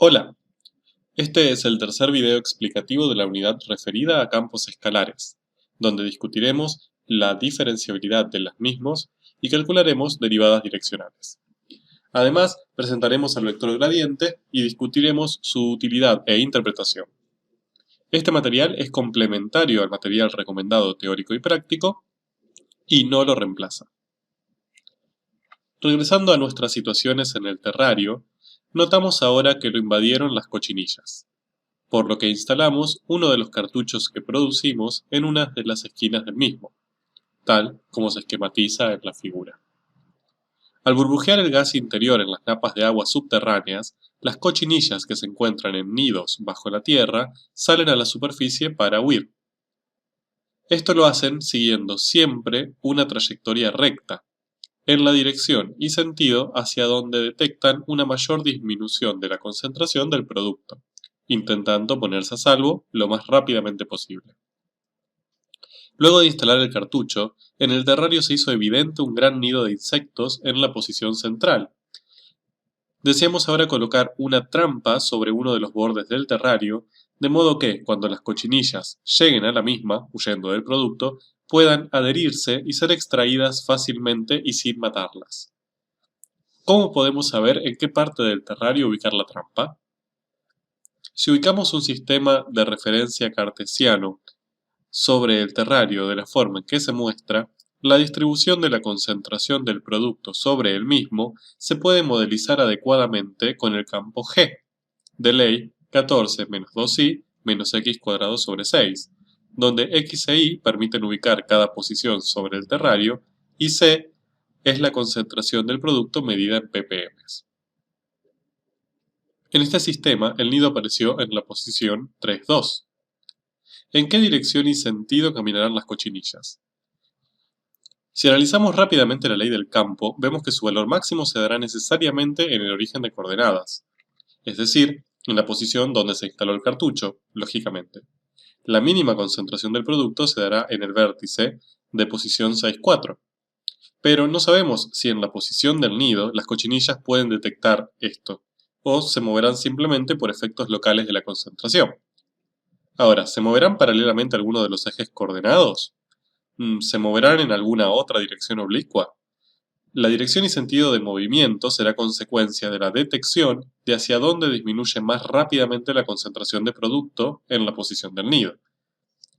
Hola, este es el tercer video explicativo de la unidad referida a campos escalares, donde discutiremos la diferenciabilidad de los mismos y calcularemos derivadas direccionales. Además, presentaremos al vector gradiente y discutiremos su utilidad e interpretación. Este material es complementario al material recomendado teórico y práctico y no lo reemplaza. Regresando a nuestras situaciones en el terrario, notamos ahora que lo invadieron las cochinillas, por lo que instalamos uno de los cartuchos que producimos en una de las esquinas del mismo, tal como se esquematiza en la figura. Al burbujear el gas interior en las napas de agua subterráneas, las cochinillas que se encuentran en nidos bajo la tierra salen a la superficie para huir. Esto lo hacen siguiendo siempre una trayectoria recta, en la dirección y sentido hacia donde detectan una mayor disminución de la concentración del producto, intentando ponerse a salvo lo más rápidamente posible. Luego de instalar el cartucho, en el terrario se hizo evidente un gran nido de insectos en la posición central. Deseamos ahora colocar una trampa sobre uno de los bordes del terrario, de modo que, cuando las cochinillas lleguen a la misma, huyendo del producto, puedan adherirse y ser extraídas fácilmente y sin matarlas. ¿Cómo podemos saber en qué parte del terrario ubicar la trampa? Si ubicamos un sistema de referencia cartesiano sobre el terrario de la forma en que se muestra, la distribución de la concentración del producto sobre el mismo se puede modelizar adecuadamente con el campo G, de ley 14 menos 2i menos x cuadrado sobre 6, donde x e y permiten ubicar cada posición sobre el terrario y c es la concentración del producto medida en ppm. En este sistema, el nido apareció en la posición 3, 2. ¿En qué dirección y sentido caminarán las cochinillas? Si analizamos rápidamente la ley del campo, vemos que su valor máximo se dará necesariamente en el origen de coordenadas, es decir, en la posición donde se instaló el cartucho, lógicamente. La mínima concentración del producto se dará en el vértice de posición 6, 4. Pero no sabemos si en la posición del nido las cochinillas pueden detectar esto, o se moverán simplemente por efectos locales de la concentración. Ahora, ¿se moverán paralelamente a alguno de los ejes coordenados? ¿Se moverán en alguna otra dirección oblicua? La dirección y sentido de movimiento será consecuencia de la detección de hacia dónde disminuye más rápidamente la concentración de producto en la posición del nido.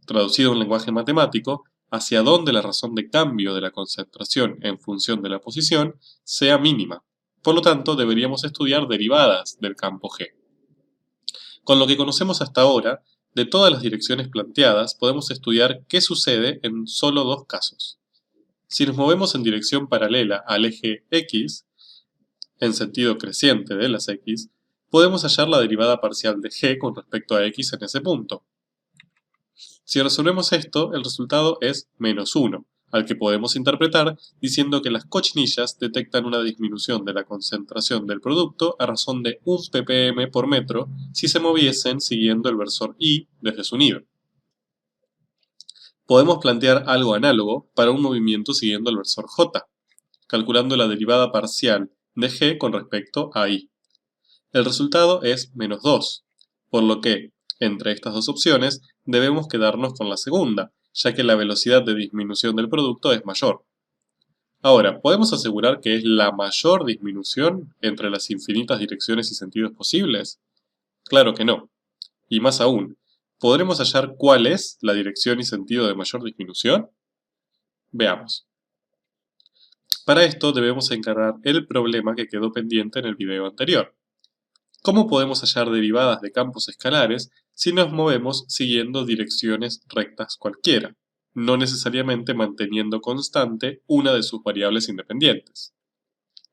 Traducido en lenguaje matemático, hacia dónde la razón de cambio de la concentración en función de la posición sea mínima. Por lo tanto, deberíamos estudiar derivadas del campo G. Con lo que conocemos hasta ahora, de todas las direcciones planteadas, podemos estudiar qué sucede en solo dos casos. Si nos movemos en dirección paralela al eje X, en sentido creciente de las X, podemos hallar la derivada parcial de G con respecto a X en ese punto. Si resolvemos esto, el resultado es menos 1, al que podemos interpretar diciendo que las cochinillas detectan una disminución de la concentración del producto a razón de 1 ppm por metro si se moviesen siguiendo el versor Y desde su nido. Podemos plantear algo análogo para un movimiento siguiendo el versor J, calculando la derivada parcial de G con respecto a Y. El resultado es menos 2, por lo que, entre estas dos opciones, debemos quedarnos con la segunda, ya que la velocidad de disminución del producto es mayor. Ahora, ¿podemos asegurar que es la mayor disminución entre las infinitas direcciones y sentidos posibles? Claro que no. Y más aún, ¿podremos hallar cuál es la dirección y sentido de mayor disminución? Veamos. Para esto debemos encarar el problema que quedó pendiente en el video anterior. ¿Cómo podemos hallar derivadas de campos escalares si nos movemos siguiendo direcciones rectas cualquiera, no necesariamente manteniendo constante una de sus variables independientes?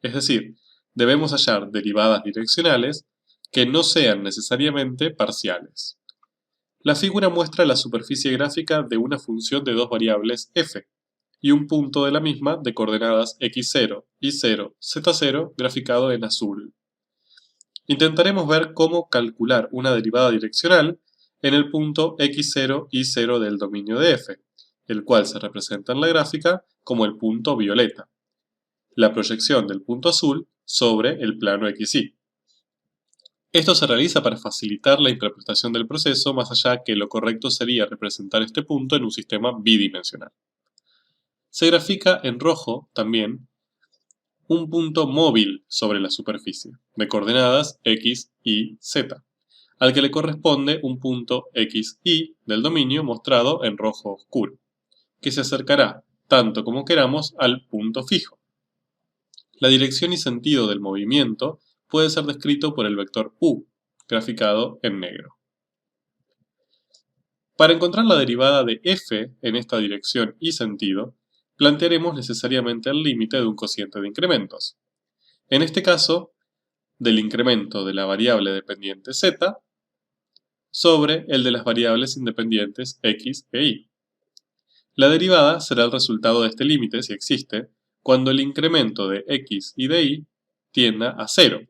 Es decir, debemos hallar derivadas direccionales que no sean necesariamente parciales. La figura muestra la superficie gráfica de una función de dos variables f y un punto de la misma de coordenadas x0, y0, z0 graficado en azul. Intentaremos ver cómo calcular una derivada direccional en el punto x0, y0 del dominio de f, el cual se representa en la gráfica como el punto violeta, la proyección del punto azul sobre el plano xy. Esto se realiza para facilitar la interpretación del proceso, más allá que lo correcto sería representar este punto en un sistema bidimensional. Se grafica en rojo también un punto móvil sobre la superficie, de coordenadas x, y, z, al que le corresponde un punto x, y del dominio mostrado en rojo oscuro, que se acercará, tanto como queramos, al punto fijo. La dirección y sentido del movimiento puede ser descrito por el vector u, graficado en negro. Para encontrar la derivada de f en esta dirección y sentido, plantearemos necesariamente el límite de un cociente de incrementos. En este caso, del incremento de la variable dependiente z sobre el de las variables independientes x e y. La derivada será el resultado de este límite, si existe, cuando el incremento de x y de y tienda a 0.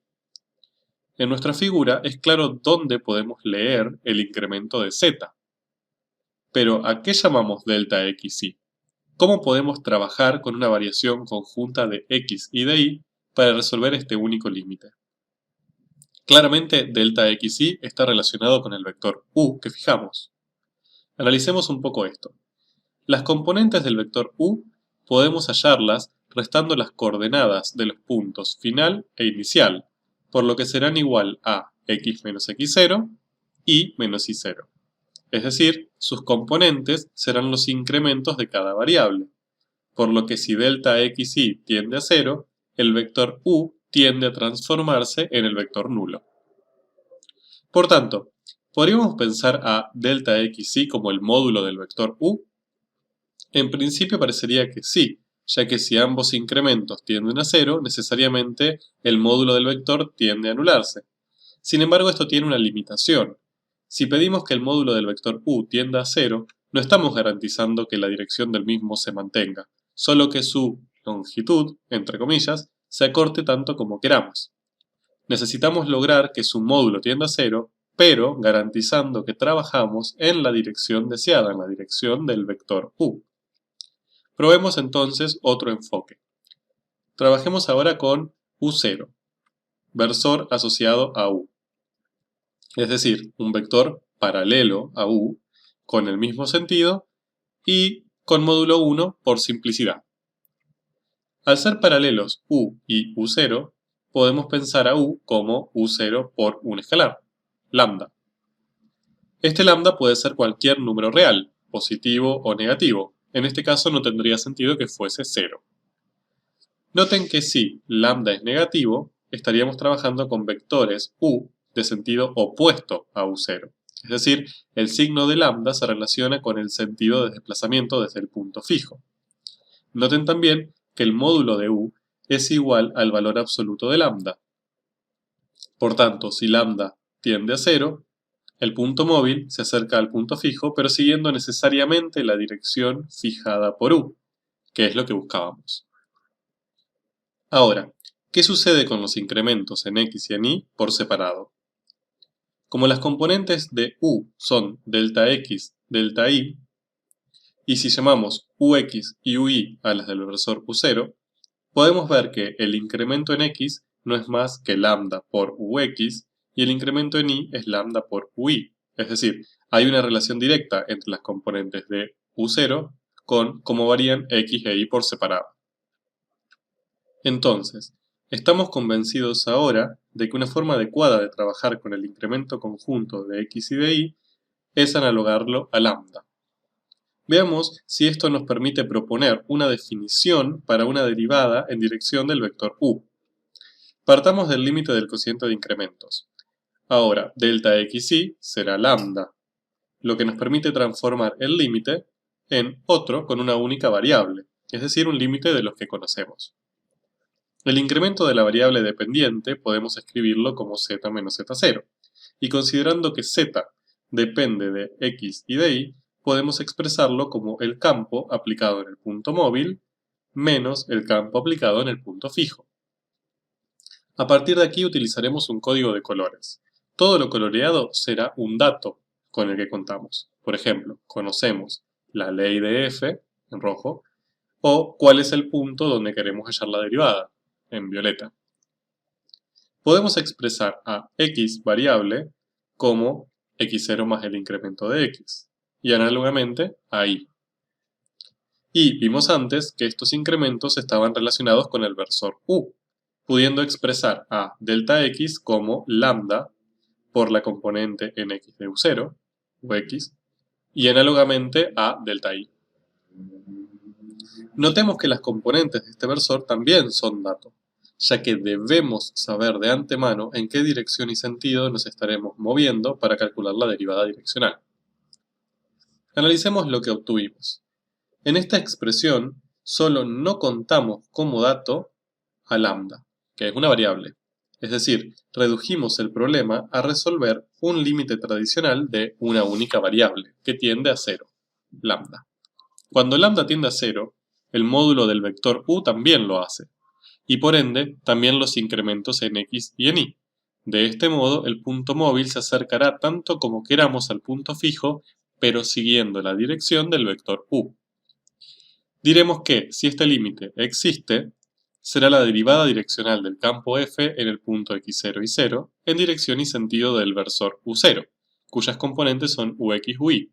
En nuestra figura es claro dónde podemos leer el incremento de z. Pero, ¿a qué llamamos delta x y? ¿Cómo podemos trabajar con una variación conjunta de x y de y para resolver este único límite? Claramente, delta xy está relacionado con el vector u que fijamos. Analicemos un poco esto. Las componentes del vector u podemos hallarlas restando las coordenadas de los puntos final e inicial, por lo que serán igual a x menos x0 y menos y0. Es decir, sus componentes serán los incrementos de cada variable, por lo que si delta xy tiende a 0, el vector u tiende a transformarse en el vector nulo. Por tanto, ¿podríamos pensar a delta xy como el módulo del vector u? En principio parecería que sí, ya que si ambos incrementos tienden a 0, necesariamente el módulo del vector tiende a anularse. Sin embargo, esto tiene una limitación. Si pedimos que el módulo del vector u tienda a 0, no estamos garantizando que la dirección del mismo se mantenga, solo que su longitud, entre comillas, se acorte tanto como queramos. Necesitamos lograr que su módulo tienda a 0, pero garantizando que trabajamos en la dirección deseada, en la dirección del vector u. Probemos entonces otro enfoque. Trabajemos ahora con u0, versor asociado a u, es decir, un vector paralelo a u, con el mismo sentido y con módulo 1 por simplicidad. Al ser paralelos u y u0, podemos pensar a u como u0 por un escalar, lambda. Este lambda puede ser cualquier número real, positivo o negativo. En este caso no tendría sentido que fuese 0. Noten que si lambda es negativo, estaríamos trabajando con vectores u de sentido opuesto a u0. Es decir, el signo de lambda se relaciona con el sentido de desplazamiento desde el punto fijo. Noten también que el módulo de u es igual al valor absoluto de lambda. Por tanto, si lambda tiende a 0, el punto móvil se acerca al punto fijo, pero siguiendo necesariamente la dirección fijada por u, que es lo que buscábamos. Ahora, ¿qué sucede con los incrementos en x y en y por separado? Como las componentes de u son delta x, delta y, y si llamamos ux y ui a las del versor u0, podemos ver que el incremento en x no es más que lambda por ux y el incremento en y es lambda por ui. Es decir, hay una relación directa entre las componentes de u0 con cómo varían x e y por separado. Entonces, estamos convencidos ahora de que una forma adecuada de trabajar con el incremento conjunto de x y de y es analogarlo a lambda. Veamos si esto nos permite proponer una definición para una derivada en dirección del vector u. Partamos del límite del cociente de incrementos. Ahora, delta xy será lambda, lo que nos permite transformar el límite en otro con una única variable, es decir, un límite de los que conocemos. El incremento de la variable dependiente podemos escribirlo como z menos z0, y considerando que z depende de x y de y, podemos expresarlo como el campo aplicado en el punto móvil menos el campo aplicado en el punto fijo. A partir de aquí utilizaremos un código de colores. Todo lo coloreado será un dato con el que contamos. Por ejemplo, conocemos la ley de f, en rojo, o cuál es el punto donde queremos hallar la derivada, en violeta. podemos expresar a x variable como x0 más el incremento de x, y análogamente a y. Y vimos antes que estos incrementos estaban relacionados con el versor u, pudiendo expresar a delta x como lambda por la componente en x de u0, o x, y análogamente a delta y. Notemos que las componentes de este versor también son datos, ya que debemos saber de antemano en qué dirección y sentido nos estaremos moviendo para calcular la derivada direccional. Analicemos lo que obtuvimos. En esta expresión solo no contamos como dato a lambda, que es una variable. Es decir, redujimos el problema a resolver un límite tradicional de una única variable, que tiende a 0, lambda. Cuando lambda tiende a 0, el módulo del vector u también lo hace, y por ende también los incrementos en x y en y. De este modo, el punto móvil se acercará tanto como queramos al punto fijo, pero siguiendo la dirección del vector u. Diremos que, si este límite existe, será la derivada direccional del campo f en el punto x0 y 0 en dirección y sentido del versor u0, cuyas componentes son ux, uy.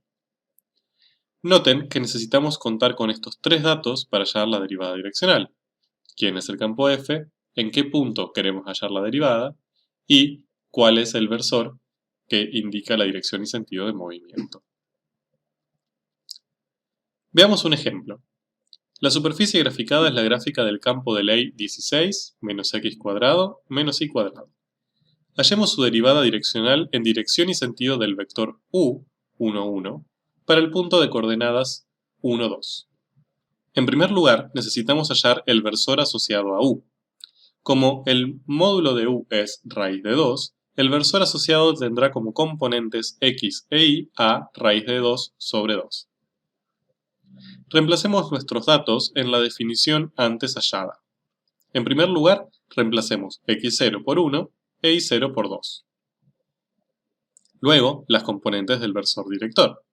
Noten que necesitamos contar con estos tres datos para hallar la derivada direccional. ¿Quién es el campo f? ¿En qué punto queremos hallar la derivada? Y cuál es el versor que indica la dirección y sentido del movimiento. Veamos un ejemplo. La superficie graficada es la gráfica del campo de ley 16 menos x cuadrado menos y cuadrado. Hallemos su derivada direccional en dirección y sentido del vector u, 1, 1, para el punto de coordenadas 1, 2. En primer lugar, necesitamos hallar el versor asociado a u. Como el módulo de u es raíz de 2, el versor asociado tendrá como componentes x e y a raíz de 2 sobre 2. Reemplacemos nuestros datos en la definición antes hallada. En primer lugar, reemplacemos x0 por 1 e y0 por 2. Luego, las componentes del versor director.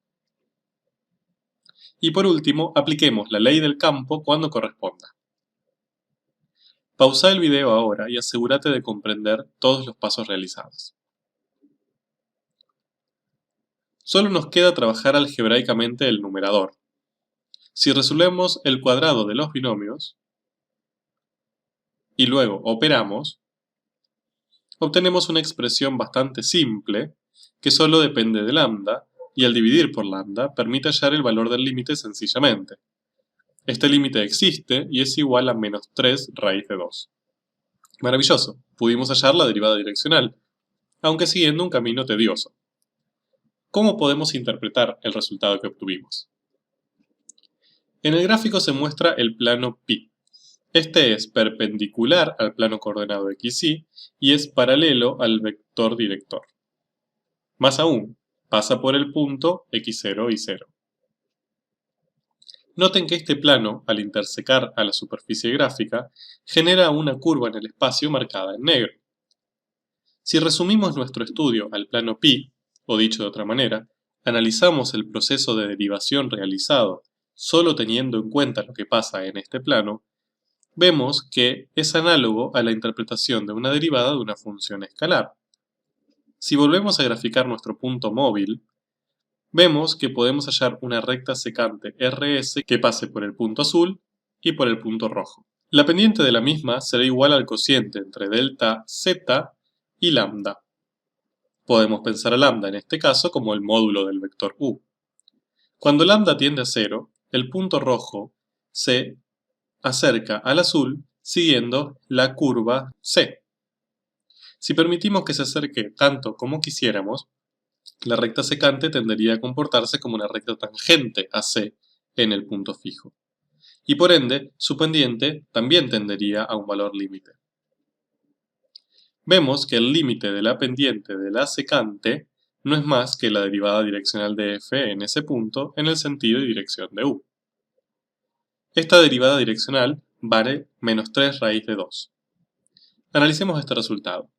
Y por último, apliquemos la ley del campo cuando corresponda. Pausa el video ahora y asegúrate de comprender todos los pasos realizados. Solo nos queda trabajar algebraicamente el numerador. Si resolvemos el cuadrado de los binomios y luego operamos, obtenemos una expresión bastante simple que solo depende de lambda y al dividir por lambda permite hallar el valor del límite sencillamente. Este límite existe y es igual a menos 3 raíz de 2. Maravilloso, pudimos hallar la derivada direccional, aunque siguiendo un camino tedioso. ¿Cómo podemos interpretar el resultado que obtuvimos? En el gráfico se muestra el plano π. Este es perpendicular al plano coordenado xy y es paralelo al vector director. Más aún, pasa por el punto x0 y 0. Noten que este plano, al intersecar a la superficie gráfica, genera una curva en el espacio marcada en negro. Si resumimos nuestro estudio al plano π, o dicho de otra manera, analizamos el proceso de derivación realizado solo teniendo en cuenta lo que pasa en este plano, vemos que es análogo a la interpretación de una derivada de una función escalar. Si volvemos a graficar nuestro punto móvil, vemos que podemos hallar una recta secante RS que pase por el punto azul y por el punto rojo. La pendiente de la misma será igual al cociente entre delta z y lambda. Podemos pensar a lambda en este caso como el módulo del vector u. Cuando lambda tiende a 0, el punto rojo se acerca al azul siguiendo la curva C. Si permitimos que se acerque tanto como quisiéramos, la recta secante tendería a comportarse como una recta tangente a C en el punto fijo. Y por ende, su pendiente también tendería a un valor límite. Vemos que el límite de la pendiente de la secante no es más que la derivada direccional de f en ese punto en el sentido y dirección de u. Esta derivada direccional vale menos 3 raíz de 2. Analicemos este resultado.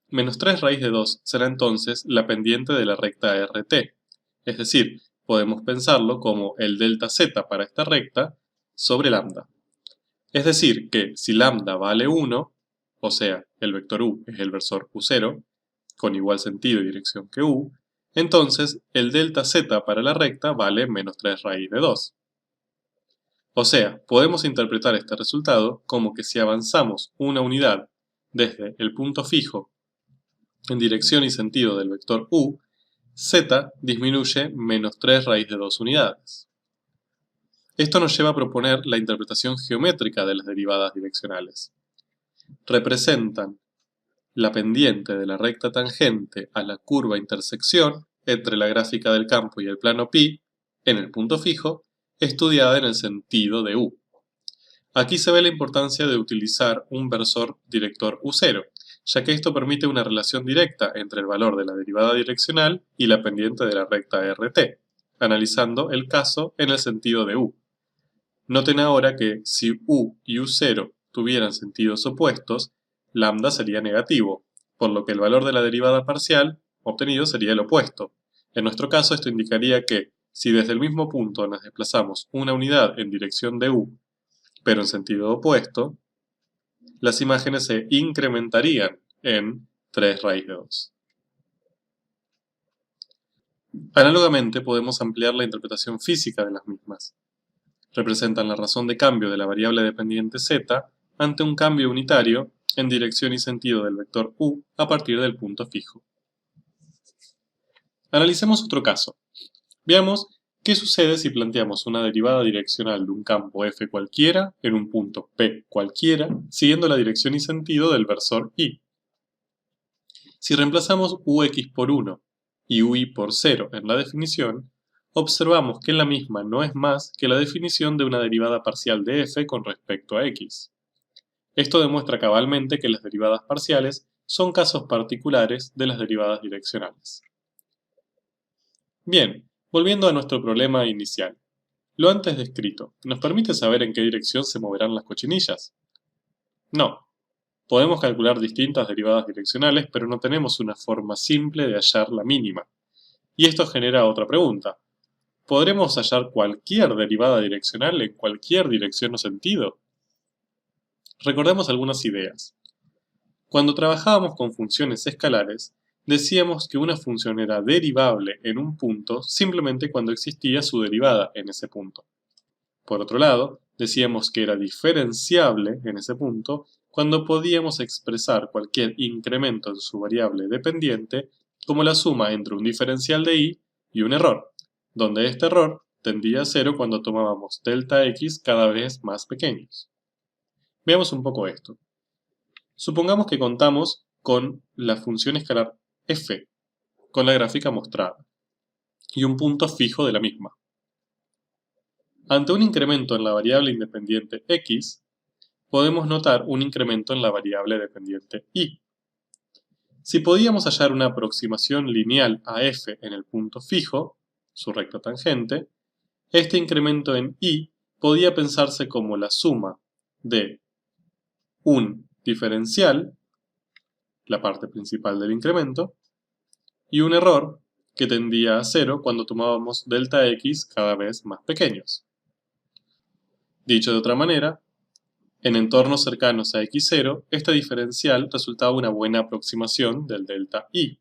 Menos 3 raíz de 2 será entonces la pendiente de la recta RT, es decir, podemos pensarlo como el delta z para esta recta sobre lambda. Es decir, que si lambda vale 1, o sea, el vector u es el versor u0, con igual sentido y dirección que u, entonces el delta z para la recta vale menos 3 raíz de 2. O sea, podemos interpretar este resultado como que si avanzamos una unidad desde el punto fijo en dirección y sentido del vector u, z disminuye menos 3 raíz de 2 unidades. Esto nos lleva a proponer la interpretación geométrica de las derivadas direccionales. Representan la pendiente de la recta tangente a la curva intersección entre la gráfica del campo y el plano pi, en el punto fijo, estudiada en el sentido de u. Aquí se ve la importancia de utilizar un versor director u0, ya que esto permite una relación directa entre el valor de la derivada direccional y la pendiente de la recta RT, analizando el caso en el sentido de u. Noten ahora que si u y u0 tuvieran sentidos opuestos, lambda sería negativo, por lo que el valor de la derivada parcial obtenido sería el opuesto. En nuestro caso esto indicaría que, si desde el mismo punto nos desplazamos una unidad en dirección de u, pero en sentido opuesto, las imágenes se incrementarían en 3 raíz de 2. Análogamente podemos ampliar la interpretación física de las mismas. Representan la razón de cambio de la variable dependiente z ante un cambio unitario en dirección y sentido del vector u a partir del punto fijo. Analicemos otro caso. Veamos qué sucede si planteamos una derivada direccional de un campo f cualquiera en un punto p cualquiera, siguiendo la dirección y sentido del versor i. Si reemplazamos ux por 1 y ui por 0 en la definición, observamos que la misma no es más que la definición de una derivada parcial de f con respecto a x. Esto demuestra cabalmente que las derivadas parciales son casos particulares de las derivadas direccionales. Bien, volviendo a nuestro problema inicial. Lo antes descrito, ¿nos permite saber en qué dirección se moverán las cochinillas? No. Podemos calcular distintas derivadas direccionales, pero no tenemos una forma simple de hallar la mínima. Y esto genera otra pregunta. ¿Podremos hallar cualquier derivada direccional en cualquier dirección o sentido? Recordemos algunas ideas. Cuando trabajábamos con funciones escalares, decíamos que una función era derivable en un punto simplemente cuando existía su derivada en ese punto. Por otro lado, decíamos que era diferenciable en ese punto cuando podíamos expresar cualquier incremento en su variable dependiente como la suma entre un diferencial de y un error, donde este error tendía a 0 cuando tomábamos delta x cada vez más pequeños. Veamos un poco esto. Supongamos que contamos con la función escalar f, con la gráfica mostrada, y un punto fijo de la misma. Ante un incremento en la variable independiente x, podemos notar un incremento en la variable dependiente y. Si podíamos hallar una aproximación lineal a f en el punto fijo, su recta tangente, este incremento en y podía pensarse como la suma de un diferencial, la parte principal del incremento, y un error que tendía a 0 cuando tomábamos delta x cada vez más pequeños. Dicho de otra manera, en entornos cercanos a x0, este diferencial resultaba una buena aproximación del delta y.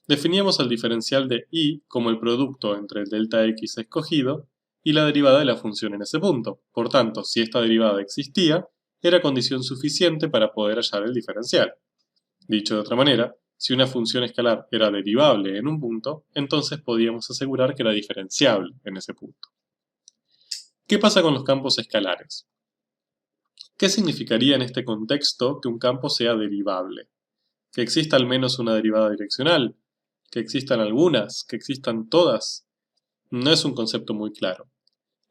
Definíamos el diferencial de y como el producto entre el delta x escogido y la derivada de la función en ese punto. Por tanto, si esta derivada existía, era condición suficiente para poder hallar el diferencial. Dicho de otra manera, si una función escalar era derivable en un punto, entonces podíamos asegurar que era diferenciable en ese punto. ¿Qué pasa con los campos escalares? ¿Qué significaría en este contexto que un campo sea derivable? ¿Que exista al menos una derivada direccional? ¿Que existan algunas? ¿Que existan todas? No es un concepto muy claro.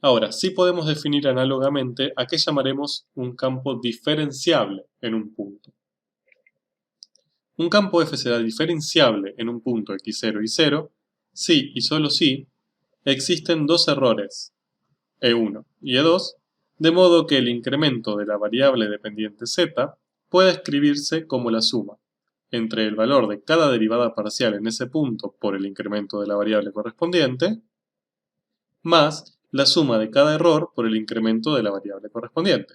Ahora, sí podemos definir análogamente a qué llamaremos un campo diferenciable en un punto. Un campo f será diferenciable en un punto x0 y 0 si y solo si existen dos errores, e1 y e2, de modo que el incremento de la variable dependiente z pueda escribirse como la suma entre el valor de cada derivada parcial en ese punto por el incremento de la variable correspondiente, más la suma de cada error por el incremento de la variable correspondiente.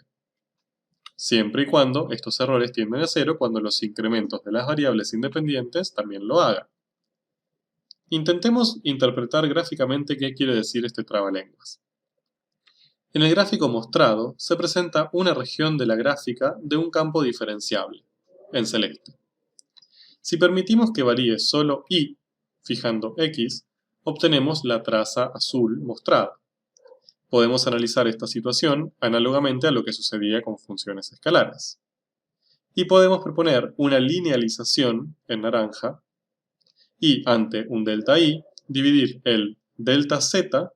siempre y cuando estos errores tienden a cero cuando los incrementos de las variables independientes también lo hagan. Intentemos interpretar gráficamente qué quiere decir este trabalenguas. En el gráfico mostrado se presenta una región de la gráfica de un campo diferenciable, en celeste. Si permitimos que varíe solo y, fijando x, obtenemos la traza azul mostrada. Podemos analizar esta situación análogamente a lo que sucedía con funciones escalares. Y podemos proponer una linealización en naranja y ante un delta i, dividir el delta z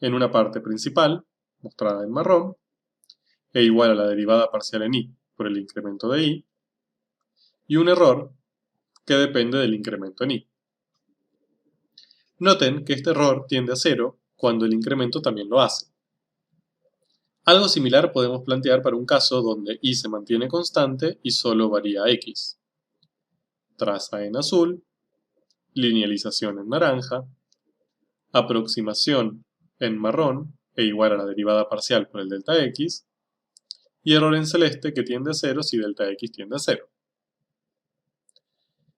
en una parte principal, mostrada en marrón, e igual a la derivada parcial en i por el incremento de i, y un error que depende del incremento en i. Noten que este error tiende a cero cuando el incremento también lo hace. Algo similar podemos plantear para un caso donde i se mantiene constante y solo varía x. Traza en azul, linealización en naranja, aproximación en marrón e igual a la derivada parcial por el delta x, y error en celeste que tiende a cero si delta x tiende a cero.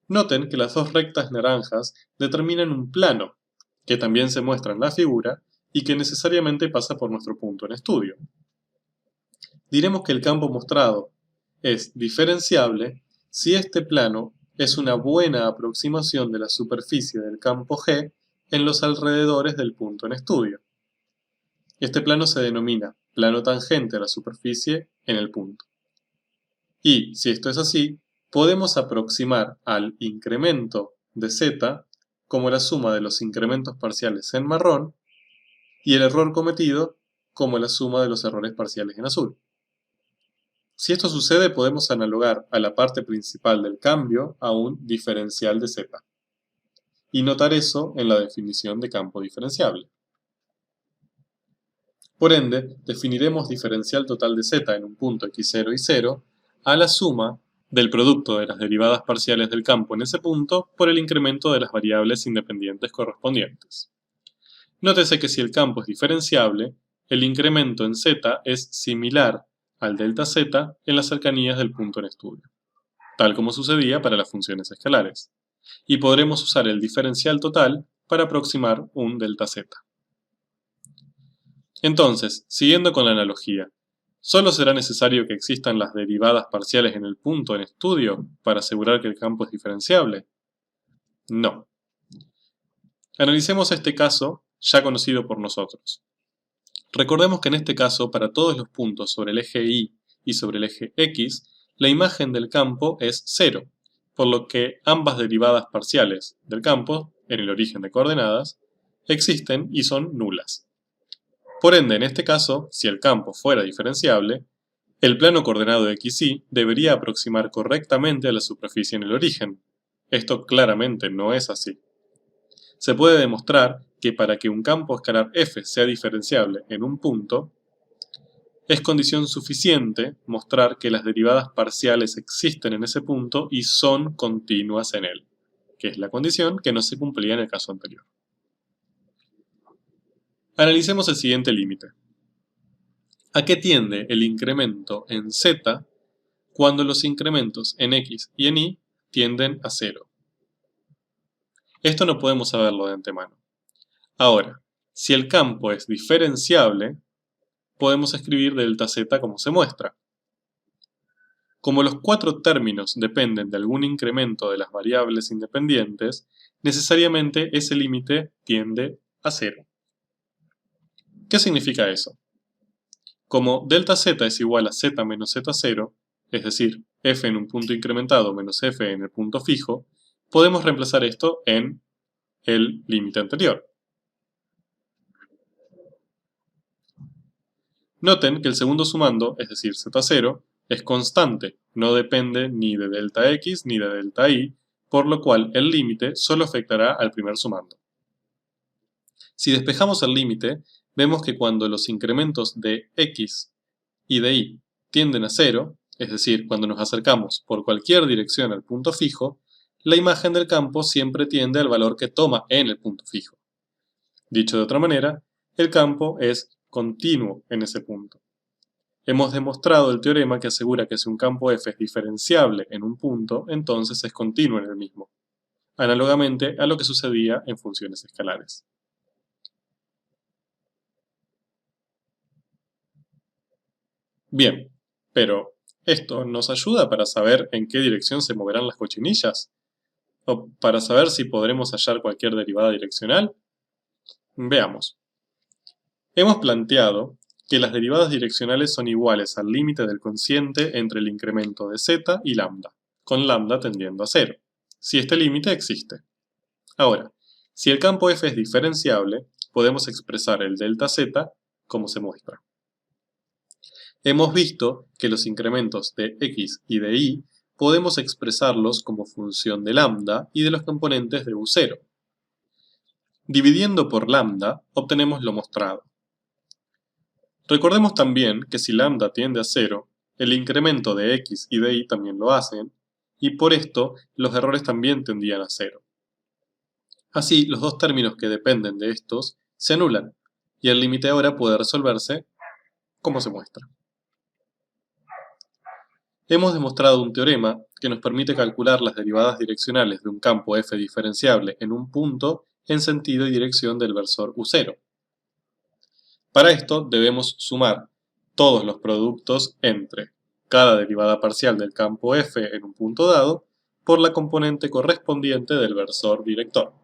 Noten que las dos rectas naranjas determinan un plano, que también se muestra en la figura y que necesariamente pasa por nuestro punto en estudio. Diremos que el campo mostrado es diferenciable si este plano es una buena aproximación de la superficie del campo G en los alrededores del punto en estudio. Este plano se denomina plano tangente a la superficie en el punto. Y, si esto es así, podemos aproximar al incremento de z como la suma de los incrementos parciales en marrón y el error cometido como la suma de los errores parciales en azul. Si esto sucede, podemos analogar a la parte principal del cambio a un diferencial de z y notar eso en la definición de campo diferenciable. Por ende, definiremos diferencial total de z en un punto x0 y 0 a la suma del producto de las derivadas parciales del campo en ese punto por el incremento de las variables independientes correspondientes. Nótese que si el campo es diferenciable, el incremento en z es similar al delta z en las cercanías del punto en estudio, tal como sucedía para las funciones escalares, y podremos usar el diferencial total para aproximar un delta z. Entonces, siguiendo con la analogía, ¿solo será necesario que existan las derivadas parciales en el punto en estudio para asegurar que el campo es diferenciable? No. Analicemos este caso ya conocido por nosotros. Recordemos que en este caso, para todos los puntos sobre el eje Y y sobre el eje X, la imagen del campo es 0, por lo que ambas derivadas parciales del campo, en el origen de coordenadas, existen y son nulas. Por ende, en este caso, si el campo fuera diferenciable, el plano coordenado XY debería aproximar correctamente a la superficie en el origen. Esto claramente no es así. Se puede demostrar que para que un campo escalar f sea diferenciable en un punto, es condición suficiente mostrar que las derivadas parciales existen en ese punto y son continuas en él, que es la condición que no se cumplía en el caso anterior. Analicemos el siguiente límite. ¿A qué tiende el incremento en z cuando los incrementos en x y en y tienden a 0? Esto no podemos saberlo de antemano. Ahora, si el campo es diferenciable, podemos escribir delta z como se muestra. Como los cuatro términos dependen de algún incremento de las variables independientes, necesariamente ese límite tiende a 0. ¿Qué significa eso? Como delta z es igual a z menos z0, es decir, f en un punto incrementado menos f en el punto fijo, podemos reemplazar esto en el límite anterior. Noten que el segundo sumando, es decir, z0, es constante, no depende ni de delta x ni de delta y, por lo cual el límite solo afectará al primer sumando. Si despejamos el límite, vemos que cuando los incrementos de x y de y tienden a 0, es decir, cuando nos acercamos por cualquier dirección al punto fijo, la imagen del campo siempre tiende al valor que toma en el punto fijo. Dicho de otra manera, el campo es continuo en ese punto. Hemos demostrado el teorema que asegura que si un campo f es diferenciable en un punto, entonces es continuo en el mismo, análogamente a lo que sucedía en funciones escalares. Bien, pero ¿esto nos ayuda para saber en qué dirección se moverán las cochinillas? ¿O para saber si podremos hallar cualquier derivada direccional? Veamos. Hemos planteado que las derivadas direccionales son iguales al límite del cociente entre el incremento de z y lambda, con lambda tendiendo a 0, si este límite existe. Ahora, si el campo f es diferenciable, podemos expresar el delta z como se muestra. Hemos visto que los incrementos de x y de y podemos expresarlos como función de lambda y de los componentes de u0. Dividiendo por lambda, obtenemos lo mostrado. Recordemos también que si lambda tiende a 0, el incremento de x y de y también lo hacen, y por esto los errores también tendían a 0. Así, los dos términos que dependen de estos se anulan, y el límite ahora puede resolverse como se muestra. Hemos demostrado un teorema que nos permite calcular las derivadas direccionales de un campo f diferenciable en un punto en sentido y dirección del versor u0. Para esto debemos sumar todos los productos entre cada derivada parcial del campo f en un punto dado por la componente correspondiente del versor director.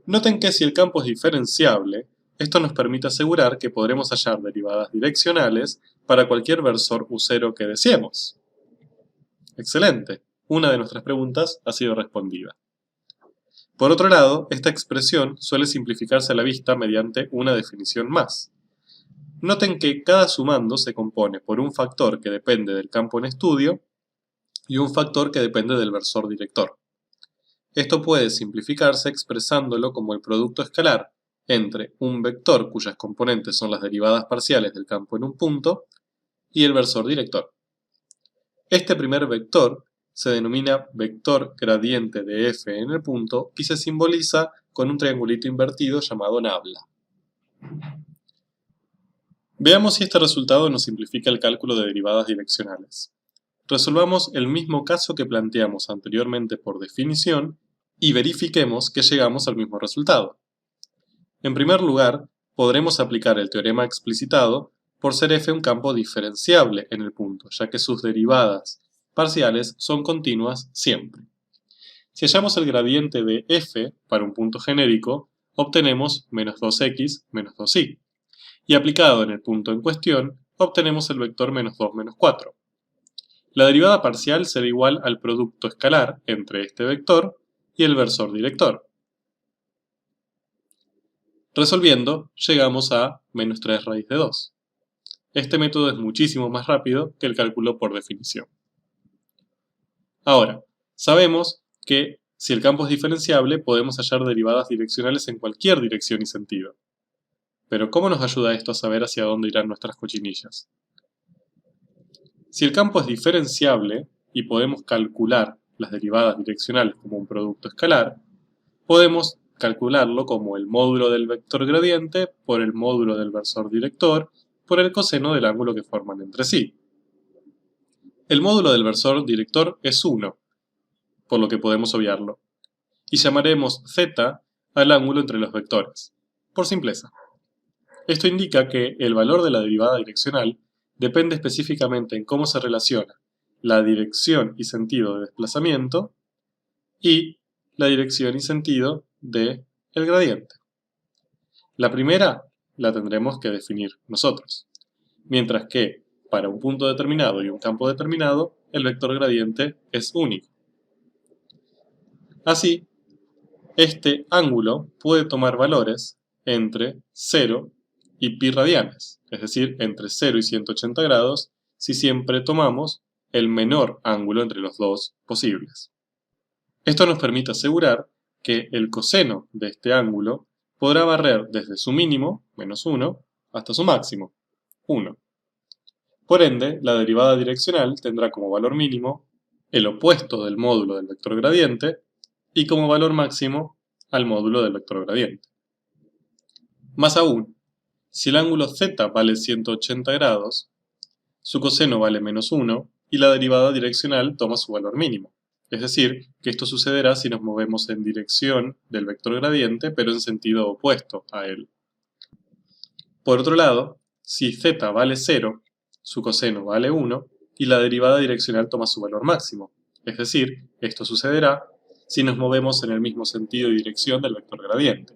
Noten que si el campo es diferenciable, esto nos permite asegurar que podremos hallar derivadas direccionales para cualquier versor u0 que deseemos. ¡Excelente! Una de nuestras preguntas ha sido respondida. Por otro lado, esta expresión suele simplificarse a la vista mediante una definición más. Noten que cada sumando se compone por un factor que depende del campo en estudio y un factor que depende del versor director. Esto puede simplificarse expresándolo como el producto escalar entre un vector cuyas componentes son las derivadas parciales del campo en un punto y el versor director. Este primer vector se denomina vector gradiente de f en el punto y se simboliza con un triangulito invertido llamado nabla. Veamos si este resultado nos simplifica el cálculo de derivadas direccionales. Resolvamos el mismo caso que planteamos anteriormente por definición y verifiquemos que llegamos al mismo resultado. En primer lugar, podremos aplicar el teorema explicitado por ser f un campo diferenciable en el punto, ya que sus derivadas parciales son continuas siempre. Si hallamos el gradiente de f para un punto genérico, obtenemos menos 2x menos 2y, y aplicado en el punto en cuestión, obtenemos el vector menos 2 menos 4. La derivada parcial será igual al producto escalar entre este vector y el versor director. Resolviendo, llegamos a menos 3 raíz de 2. Este método es muchísimo más rápido que el cálculo por definición. Ahora, sabemos que si el campo es diferenciable, podemos hallar derivadas direccionales en cualquier dirección y sentido. Pero ¿cómo nos ayuda esto a saber hacia dónde irán nuestras cochinillas? Si el campo es diferenciable y podemos calcular las derivadas direccionales como un producto escalar, podemos calcularlo como el módulo del vector gradiente por el módulo del versor director por el coseno del ángulo que forman entre sí. El módulo del versor director es 1, por lo que podemos obviarlo, y llamaremos z al ángulo entre los vectores, por simpleza. Esto indica que el valor de la derivada direccional depende específicamente en cómo se relaciona la dirección y sentido de desplazamiento y la dirección y sentido del gradiente. La primera la tendremos que definir nosotros, mientras que para un punto determinado y un campo determinado, el vector gradiente es único. Así, este ángulo puede tomar valores entre 0 y pi radianes, es decir, entre 0 y 180 grados, si siempre tomamos el menor ángulo entre los dos posibles. Esto nos permite asegurar que el coseno de este ángulo podrá barrer desde su mínimo, menos 1, hasta su máximo, 1. Por ende, la derivada direccional tendrá como valor mínimo el opuesto del módulo del vector gradiente y como valor máximo al módulo del vector gradiente. Más aún, si el ángulo z vale 180 grados, su coseno vale menos 1 y la derivada direccional toma su valor mínimo. Es decir, que esto sucederá si nos movemos en dirección del vector gradiente, pero en sentido opuesto a él. Por otro lado, si z vale 0, su coseno vale 1 y la derivada direccional toma su valor máximo. Es decir, esto sucederá si nos movemos en el mismo sentido y dirección del vector gradiente.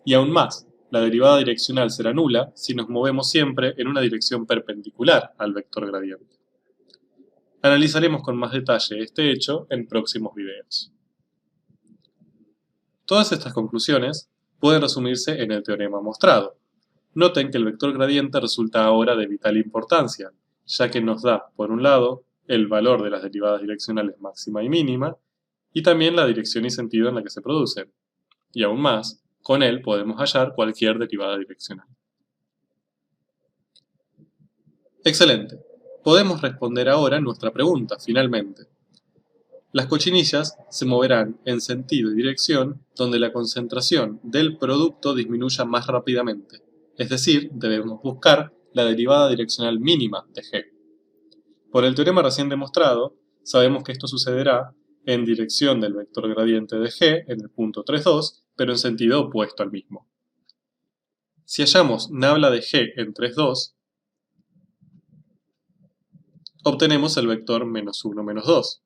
Y aún más, la derivada direccional será nula si nos movemos siempre en una dirección perpendicular al vector gradiente. Analizaremos con más detalle este hecho en próximos videos. Todas estas conclusiones pueden resumirse en el teorema mostrado. Noten que el vector gradiente resulta ahora de vital importancia, ya que nos da, por un lado, el valor de las derivadas direccionales máxima y mínima, y también la dirección y sentido en la que se producen. Y aún más, con él podemos hallar cualquier derivada direccional. Excelente. Podemos responder ahora nuestra pregunta, finalmente. Las cochinillas se moverán en sentido y dirección donde la concentración del producto disminuya más rápidamente. Es decir, debemos buscar la derivada direccional mínima de G. Por el teorema recién demostrado, sabemos que esto sucederá en dirección del vector gradiente de G en el punto 3,2, pero en sentido opuesto al mismo. Si hallamos nabla de G en 3,2, obtenemos el vector menos 1, menos 2.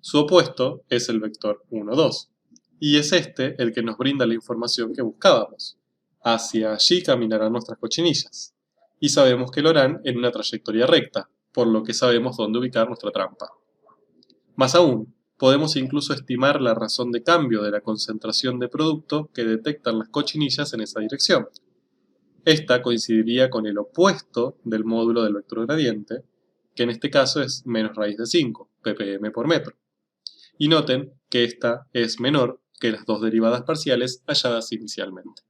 Su opuesto es el vector 1, 2, y es este el que nos brinda la información que buscábamos. Hacia allí caminarán nuestras cochinillas, y sabemos que lo harán en una trayectoria recta, por lo que sabemos dónde ubicar nuestra trampa. Más aún, podemos incluso estimar la razón de cambio de la concentración de producto que detectan las cochinillas en esa dirección. Esta coincidiría con el opuesto del módulo del vector gradiente, que en este caso es menos raíz de 5, ppm por metro. Y noten que esta es menor que las dos derivadas parciales halladas inicialmente.